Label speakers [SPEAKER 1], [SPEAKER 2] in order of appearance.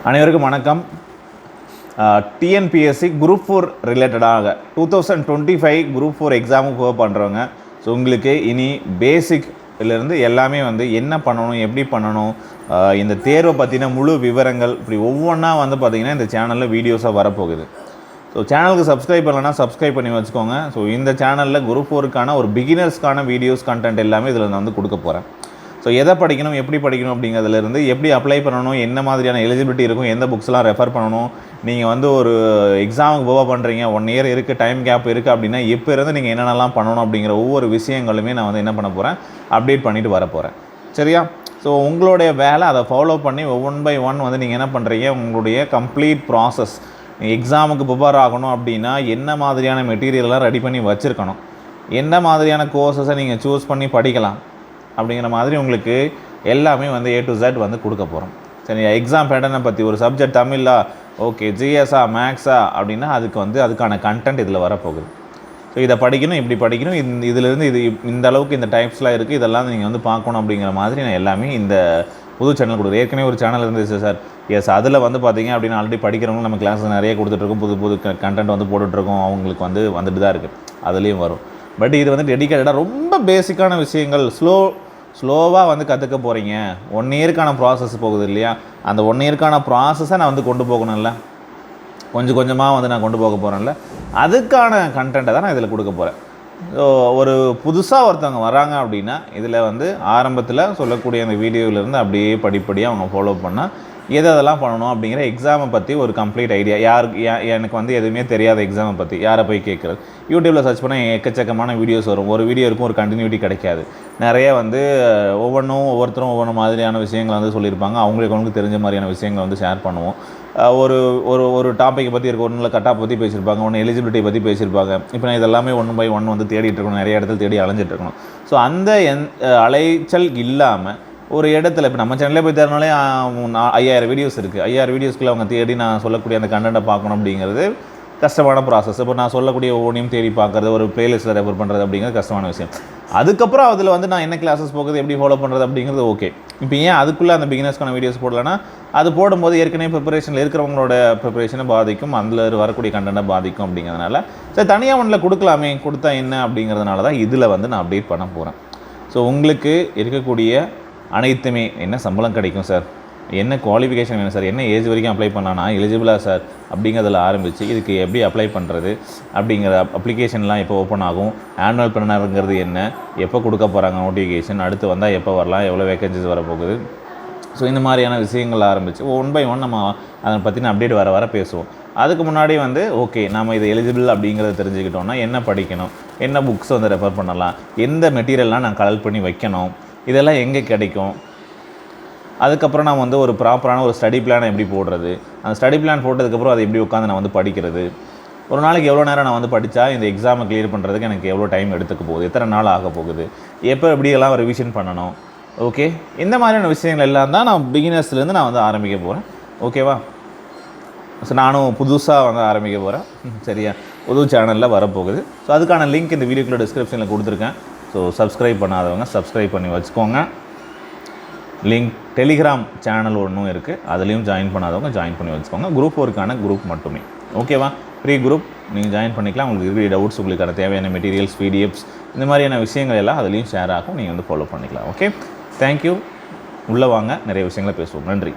[SPEAKER 1] அனைவருக்கும் வணக்கம். TNPSC group 4 ரிலேட்டடாக 2025 குரூப் 4 எக்ஸாமுக்கு போக பண்ணுறவங்க. ஸோ உங்களுக்கு இனி பேசிக்லேருந்து எல்லாமே வந்து என்ன பண்ணணும், எப்படி பண்ணணும், இந்த தேர்வை பற்றின முழு விவரங்கள் இப்படி ஒவ்வொன்றா வந்து பார்த்திங்கன்னா இந்த சேனலில் வீடியோஸாக வரப்போகுது. ஸோ சேனலுக்கு சப்ஸ்கிரைப் பண்ணலன்னா சப்ஸ்கிரைப் பண்ணி வச்சுக்கோங்க. ஸோ இந்த சேனலில் குரூப் 4க்கான ஒரு பிகினர்ஸ்க்கான வீடியோஸ் கண்டென்ட் எல்லாமே இதில் நான் வந்து கொடுக்க போகிறேன். ஸோ எதை படிக்கணும், எப்படி படிக்கணும் அப்படிங்கிறதுலேருந்து எப்படி அப்ளை பண்ணணும், என்ன மாதிரியான எலிஜிபிலிட்டி இருக்கும், எந்த புக்ஸ்லாம் ரெஃபர் பண்ணணும், நீங்கள் வந்து ஒரு எக்ஸாமுக்கு போக பண்ணுறீங்க, 1 இயர் இருக்குது, டைம் கேப் இருக்குது அப்படின்னா இப்போ இருந்து நீங்கள் என்னென்னலாம் பண்ணணும் அப்படிங்கிற ஒவ்வொரு விஷயங்களுமே நான் வந்து என்ன பண்ண போகிறேன், அப்டேட் பண்ணிவிட்டு வரப்போகிறேன். சரியா? ஸோ உங்களுடைய வேலை அதை ஃபாலோ பண்ணி ஒன் பை ஒன் வந்து நீங்கள் என்ன பண்ணுறீங்க, உங்களுடைய கம்ப்ளீட் ப்ராசஸ் எக்ஸாமுக்கு ப்ரிப்பேர் ஆகணும் அப்படின்னா என்ன மாதிரியான மெட்டீரியல்லாம் ரெடி பண்ணி வச்சுருக்கணும், என்ன மாதிரியான கோர்ஸஸை நீங்கள் சூஸ் பண்ணி படிக்கலாம் அப்படிங்கிற மாதிரி உங்களுக்கு எல்லாமே வந்து A to Z வந்து கொடுக்க போகிறோம். சரி, எக்ஸாம் பேட்டர்னை பற்றி ஒரு சப்ஜெக்ட் தமிழா, ஓகே, ஜிஎஸ்ஸா, மேக்ஸா அப்படின்னா அதுக்கான கண்டென்ட் இதில் வரப்போகுது. ஸோ இதை படிக்கணும், இப்படி படிக்கணும், இதிலிருந்து இந்த அளவுக்கு இந்த டைப்ஸ்லாம் இருக்குது, இதெல்லாம் நீங்கள் வந்து பார்க்கணும் அப்படிங்கிற மாதிரி நான் எல்லாமே இந்த புது சேனல் கொடுக்குறேன். ஏற்கனவே ஒரு சேனல் இருந்துச்சு சார். எஸ், அதில் வந்து பார்த்திங்க அப்படின்னா ஆல்ரெடி படிக்கிறவங்க நம்ம கிளாஸஸ் நிறைய கொடுத்துட்ருக்கோம், புது கண்டென்ட் வந்து போட்டுட்ருக்கோம், அவங்களுக்கு வந்து வந்துட்டு தான் இருக்குது, அதுலேயும் வரும். பட் இது வந்து டெடிக்கேட்டடாக ரொம்ப பேசிக்கான விஷயங்கள் ஸ்லோவாக வந்து கற்றுக்க போகிறீங்க. 1 இயருக்கான ப்ராசஸ் போகுது இல்லையா, அந்த 1 இயருக்கான ப்ராசஸை நான் வந்து கொண்டு போகணும்ல, கொஞ்சம் கொஞ்சமாக வந்து நான் கொண்டு போக போகிறேன்ல, அதுக்கான கண்டென்ட்டை தான் நான் இதில் கொடுக்க போகிறேன். ஸோ ஒரு புதுசாக ஒருத்தவங்க வராங்க அப்படின்னா இதில் வந்து ஆரம்பத்தில் சொல்லக்கூடிய அந்த வீடியோவிலேருந்து அப்படியே படிப்படியாக அவங்க ஃபாலோ பண்ணால் எதெல்லாம் பண்ணணும் அப்படிங்கிற எக்ஸாமை பற்றி ஒரு கம்ப்ளீட் ஐடியா. எனக்கு வந்து எதுவுமே தெரியாத எக்ஸாமை பற்றி யாரை போய் கேட்குறது, யூடியூப்பில் சர்ச் பண்ணால் எக்கச்சக்கமான வீடியோஸ் வரும். ஒரு வீடியோ இருக்கும், ஒரு கண்டினியூட்டி கிடைக்காது. நிறைய வந்து ஒவ்வொருத்தரும் ஒவ்வொரு மாதிரியான விஷயங்களை வந்து சொல்லியிருப்பாங்க. அவங்களுக்கு தெரிஞ்ச மாதிரியான விஷயங்களை வந்து ஷேர் பண்ணுவோம். ஒரு டாப்பிக்கை பற்றி இருக்க, ஒன்றில் கட்டாப் பற்றி பேசியிருப்பாங்க, ஒன்று எலிஜிபிலிட்டி பற்றி பேசியிருப்பாங்க. இப்போ நான் இதெல்லாமே 1 by 1 வந்து தேடிட்டு இருக்கணும், நிறைய இடத்துல தேடி அலைஞ்சிட்டு இருக்கணும். ஸோ அந்த அலைச்சல் இல்லாமல் ஒரு இடத்துல இப்போ நம்ம சேனலே போய் தேடினாலே 5000 வீடியோஸ் இருக்குது. 5000 வீடியோஸ்க்குள்ளே அவங்க தேடி நான் சொல்லக்கூடிய அந்த கண்டென்ட்டை பார்க்கணும் அப்படிங்கிறது கஷ்டமான ப்ராசஸ். இப்போ நான் சொல்லக்கூடிய ஒவ்வொன்றையும் தேடி பார்க்குறது, ஒரு பிளேலிஸ்ட்டில் ரெஃபர் பண்ணுறது அப்படிங்கிறது கஷ்டமான விஷயம். அதுக்கப்புறம் அதில் வந்து நான் என்ன கிளாஸஸ் போகுது, எப்படி ஃபாலோ பண்ணுறது அப்படிங்கிறது ஓகே. இப்போ ஏன் அதுக்குள்ளே அந்த பிகினர்ஸ்க்கான வீடியோஸ் போடலைன்னா, அது போடும்போது ஏற்கனவே ப்ரிப்பரேஷனில் இருக்கிறவங்களோட ப்ரிப்பரேஷனை பாதிக்கும், அதில் வரக்கூடிய கண்டென்ட்டை பாதிக்கும். அப்படிங்கிறதுனால சரி, தனியாக ஒன்றில் கொடுக்கலாமே, கொடுத்தா என்ன அப்படிங்கிறதுனால தான் இதில் வந்து நான் அப்டேட் பண்ண போகிறேன். ஸோ உங்களுக்கு இருக்கக்கூடிய அனைத்துமே, என்ன சம்பளம் கிடைக்கும் சார், என்ன குவாலிஃபிகேஷன் வேணும் சார், என்ன ஏஜ் வரைக்கும் அப்ளை பண்ணலான்னா எலிஜிபிளாக சார் அப்படிங்கிறதில் ஆரம்பித்து இதுக்கு எப்படி அப்ளை பண்ணுறது அப்படிங்கிற அப்ளிகேஷன்லாம் எப்போ ஓப்பன் ஆகும், ஆனுவல் பிளானருங்கிறது என்ன, எப்போ கொடுக்க போகிறாங்க நோட்டிஃபிகேஷன், அடுத்து வந்தால் எப்போ வரலாம், எவ்வளோ வேகன்சிஸ் வரப்போகுது. ஸோ இந்த மாதிரியான விஷயங்கள் ஆரம்பித்து 1 by 1 நம்ம அதை பற்றின அப்டேட் வர பேசுவோம். அதுக்கு முன்னாடி வந்து ஓகே, நம்ம இது எலிஜிபிள் அப்படிங்கிறத தெரிஞ்சுக்கிட்டோன்னா என்ன படிக்கணும், என்ன புக்ஸ் வந்து ரெஃபர் பண்ணலாம், எந்த மெட்டீரியல்லாம் நான் கலெக்ட் பண்ணி வைக்கணும், இதெல்லாம் எங்கே கிடைக்கும், அதுக்கப்புறம் நான் வந்து ஒரு ப்ராப்பரான ஒரு ஸ்டடி பிளானை எப்படி போடுறது, அந்த ஸ்டடி பிளான் போட்டதுக்கப்புறம் அதை எப்படி உட்காந்து நான் வந்து படிக்கிறது, ஒரு நாளைக்கு எவ்வளோ நேரம் நான் வந்து படித்தா இந்த எக்ஸாமை கிளியர் பண்ணுறதுக்கு எனக்கு எவ்வளோ டைம் எடுத்துக்க போகுது, எத்தனை நாள் ஆக போகுது, எப்போ எப்படியெல்லாம் ரிவிஷன் பண்ணணும், ஓகே, இந்த மாதிரியான விஷயங்கள் எல்லாம் தான் நான் பிகினர்ஸ்லேருந்து நான் வந்து ஆரம்பிக்க போகிறேன். ஓகேவா? ஸோ நானும் புதுசாக வந்து ஆரம்பிக்க போகிறேன். சரியா? புது சேனலில் வரப்போகுது. ஸோ அதுக்கான லிங்க் இந்த வீடியோக்குள்ள டிஸ்கிரிப்ஷனில் கொடுத்துருக்கேன். ஸோ சப்ஸ்கிரைப் பண்ணாதவங்க சப்ஸ்கிரைப் பண்ணி வச்சுக்கோங்க. லிங்க் டெலிகிராம் சேனல் ஒன்றும் இருக்குது, அதுலேயும் ஜாயின் பண்ணாதவங்க ஜாயின் பண்ணி வச்சுக்கோங்க. குரூப் 4க்கான குரூப் மட்டுமே. ஓகேவா? ஃப்ரீ குரூப், நீங்கள் ஜாயின் பண்ணிக்கலாம். உங்களுக்கு இருக்கிற டவுட்ஸ், உங்களுக்கான தேவையான மெட்டீரியல்ஸ், பிடிஎஃப்ஸ், இந்த மாதிரியான விஷயங்கள் எல்லாம் அதுலேயும் ஷேர் ஆகும். நீங்கள் வந்து ஃபாலோ பண்ணிக்கலாம். Okay, thank you. உள்ளே வாங்க, நிறைய விஷயங்களை பேசுவோம். நன்றி.